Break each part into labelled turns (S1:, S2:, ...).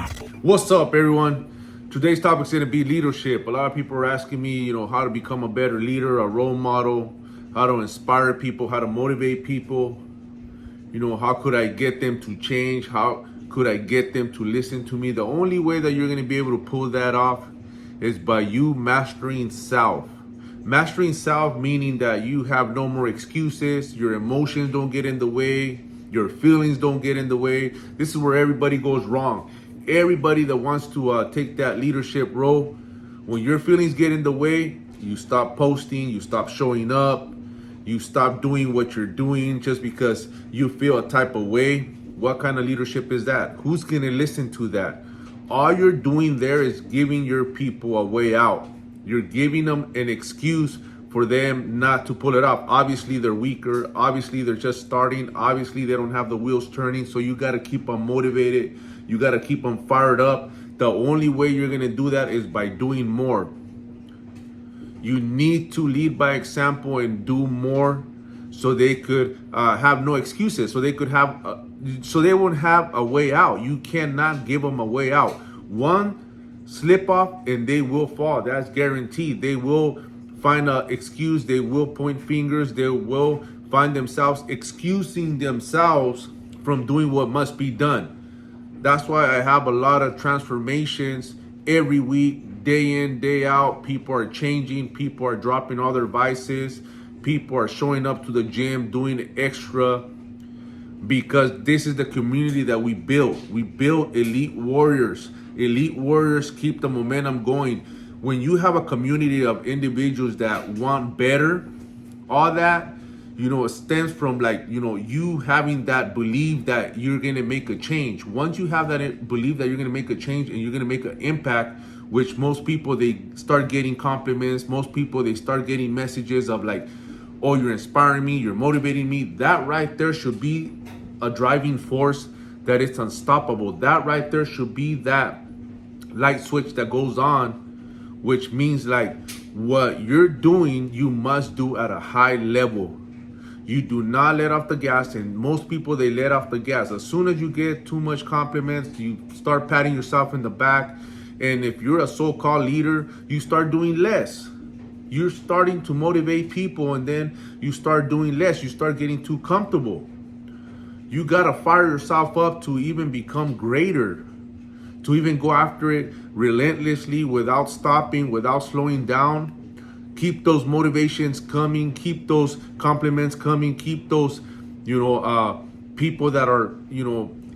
S1: What's up, everyone? Today's topic is going to be leadership. A lot of people are asking me, how to become a better leader, a role model, how to inspire people, how to motivate people. How could I get them to change? How could I get them to listen to me? The only way that you're going to be able to pull that off is by you mastering self. Mastering self meaning that you have no more excuses, your emotions don't get in the way, your feelings don't get in the way. This is where everybody goes wrong. Everybody that wants to take that leadership role, when your feelings get in the way, you stop posting, you stop showing up, you stop doing what you're doing just because you feel a type of way. What kind of leadership is that? Who's going to listen to that? All you're doing there is giving your people a way out. You're giving them an excuse for them not to pull it off. Obviously, they're weaker. Obviously, they're just starting. Obviously, they don't have the wheels turning. So you got to keep them motivated. You got to keep them fired up. The only way you're going to do that is by doing more. You need to lead by example and do more so they could have no excuses. So they could have, so they won't have a way out. You cannot give them a way out. One slip off and they will fall. That's guaranteed. They will find an excuse. They will point fingers. They will find themselves excusing themselves from doing what must be done. That's why I have a lot of transformations every week, day in, day out. People are changing. People are dropping all their vices. People are showing up to the gym, doing extra, because this is the community that we built. We built elite warriors. Elite warriors keep the momentum going. When you have a community of individuals that want better, all that, it stems from you having that belief that you're going to make a change. Once you have that belief that you're going to make a change and you're going to make an impact, which most people, they start getting compliments. Most people, they start getting messages of like, oh, you're inspiring me, you're motivating me. That right there should be a driving force that it's unstoppable. That right there should be that light switch that goes on, which means like what you're doing, you must do at a high level. You do not let off the gas, and most people, they let off the gas. As soon as you get too much compliments, you start patting yourself in the back. And if you're a so-called leader, you start doing less. You're starting to motivate people, and then you start doing less. You start getting too comfortable. You gotta fire yourself up to even become greater, to even go after it relentlessly, without stopping, without slowing down. Keep those motivations coming. Keep those compliments coming. Keep those, people that are,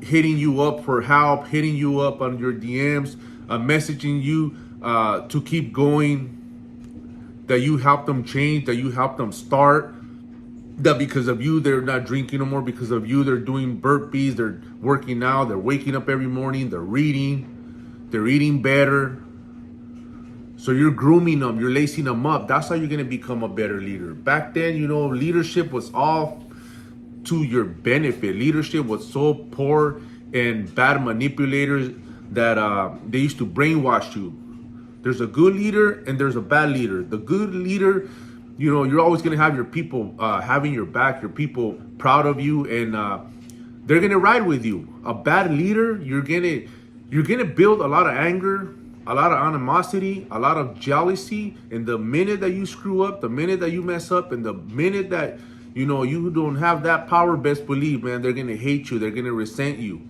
S1: hitting you up for help, hitting you up on your DMs, messaging you to keep going, that you help them change, that you help them start, that because of you, they're not drinking no more. Because of you, they're doing burpees, they're working out, they're waking up every morning, they're reading, they're eating better. So you're grooming them, you're lacing them up. That's how you're going to become a better leader. Back then, leadership was all to your benefit. Leadership was so poor and bad manipulators that they used to brainwash you. There's a good leader and there's a bad leader. The good leader, you're always going to have your people having your back, your people proud of you, and they're going to ride with you. A bad leader, you're going to build a lot of anger, a lot of animosity, a lot of jealousy. And the minute that you screw up, the minute that you mess up, and the minute that, you don't have that power, best believe, man, they're going to hate you. They're going to resent you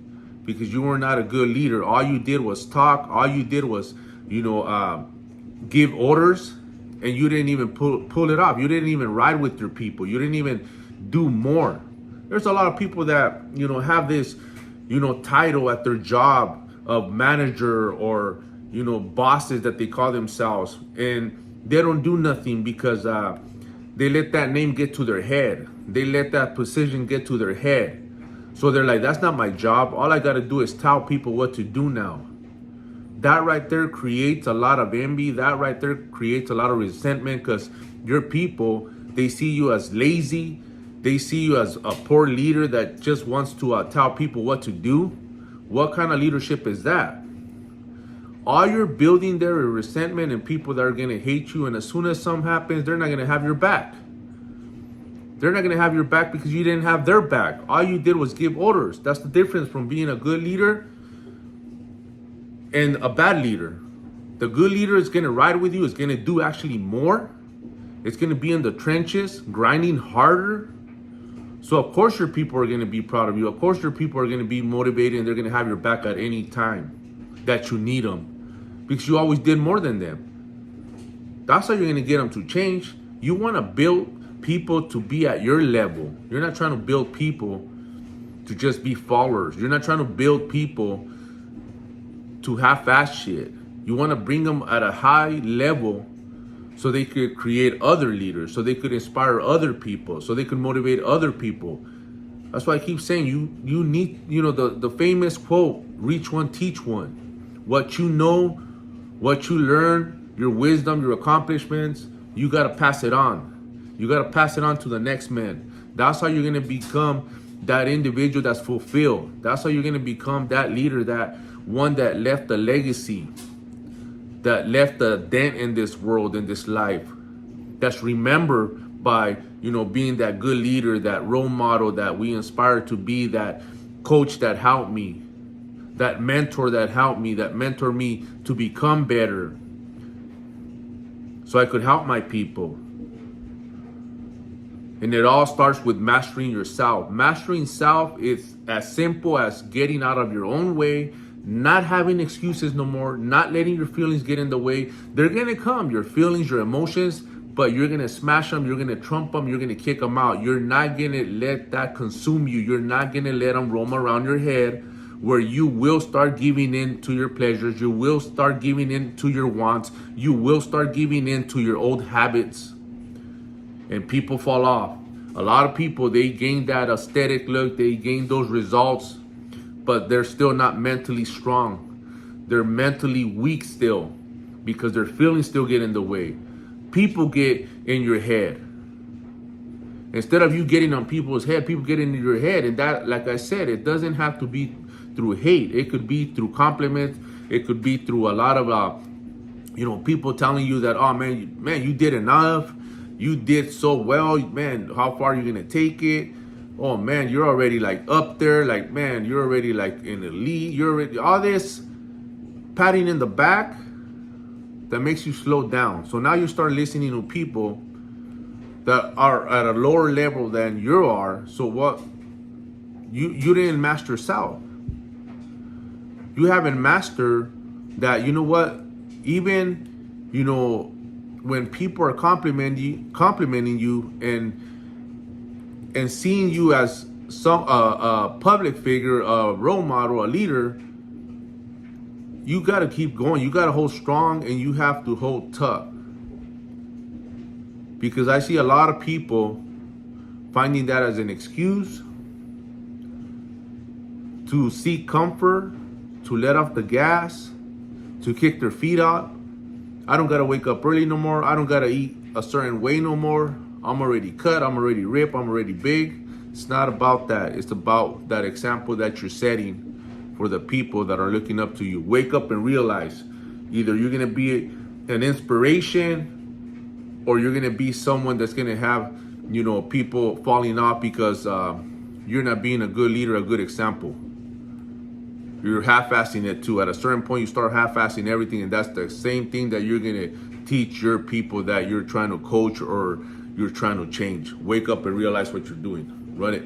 S1: because you were not a good leader. All you did was talk. All you did was, give orders, and you didn't even pull it off. You didn't even ride with your people. You didn't even do more. There's a lot of people that, have this, title at their job of manager or, bosses that they call themselves, and they don't do nothing because they let that name get to their head. They let that position get to their head. So they're like, that's not my job. All I got to do is tell people what to do now. That right there creates a lot of envy. That right there creates a lot of resentment, because your people, they see you as lazy. They see you as a poor leader that just wants to tell people what to do. What kind of leadership is that? All you're building there is resentment and people that are going to hate you. And as soon as something happens, they're not going to have your back. They're not going to have your back because you didn't have their back. All you did was give orders. That's the difference from being a good leader and a bad leader. The good leader is going to ride with you, is going to do actually more. It's going to be in the trenches, grinding harder. So of course your people are going to be proud of you. Of course your people are going to be motivated, and they're going to have your back at any time that you need them, because you always did more than them. That's how you're going to get them to change. You want to build people to be at your level. You're not trying to build people to just be followers. You're not trying to build people to half-ass shit. You want to bring them at a high level so they could create other leaders, so they could inspire other people, so they could motivate other people. That's why I keep saying you need, the famous quote, reach one, teach one. What you know, what you learn, your wisdom, your accomplishments, you got to pass it on. You got to pass it on to the next man. That's how you're going to become that individual that's fulfilled. That's how you're going to become that leader, that one that left a legacy, that left a dent in this world, in this life, that's remembered by, being that good leader, that role model that we inspire to be, that coach that helped me, that mentor that helped me, that mentored me to become better so I could help my people. And it all starts with mastering yourself. Mastering self is as simple as getting out of your own way, not having excuses no more, not letting your feelings get in the way. They're going to come, your feelings, your emotions, but you're going to smash them, you're going to trump them, you're going to kick them out. You're not going to let that consume you. You're not going to let them roam around your head, where you will start giving in to your pleasures. You will start giving in to your wants. You will start giving in to your old habits. And people fall off. A lot of people, they gain that aesthetic look, they gain those results, but they're still not mentally strong. They're mentally weak still, because their feelings still get in the way. People get in your head. Instead of you getting on people's head, people get into your head. And that, like I said, it doesn't have to be through hate. It could be through compliments. It could be through a lot of, people telling you that, oh man, you did enough. You did so well, man. How far are you gonna take it? Oh man, you're already like up there. Like, man, you're already like in the lead. You're already, all this patting in the back that makes you slow down. So now you start listening to people that are at a lower level than you are. So what? You didn't master self. You haven't mastered that. You know what? Even, when people are complimenting you and seeing you as a public figure, a role model, a leader, you got to keep going. You got to hold strong, and you have to hold tough. Because I see a lot of people finding that as an excuse to seek comfort, to let off the gas, to kick their feet out. I don't gotta wake up early no more. I don't gotta eat a certain way no more. I'm already cut, I'm already ripped, I'm already big. It's not about that. It's about that example that you're setting for the people that are looking up to you. Wake up and realize either you're gonna be an inspiration, or you're gonna be someone that's gonna have, people falling off because you're not being a good leader, a good example. You're half-assing it too. At a certain point, you start half-assing everything, and that's the same thing that you're gonna teach your people that you're trying to coach or you're trying to change. Wake up and realize what you're doing. Run it.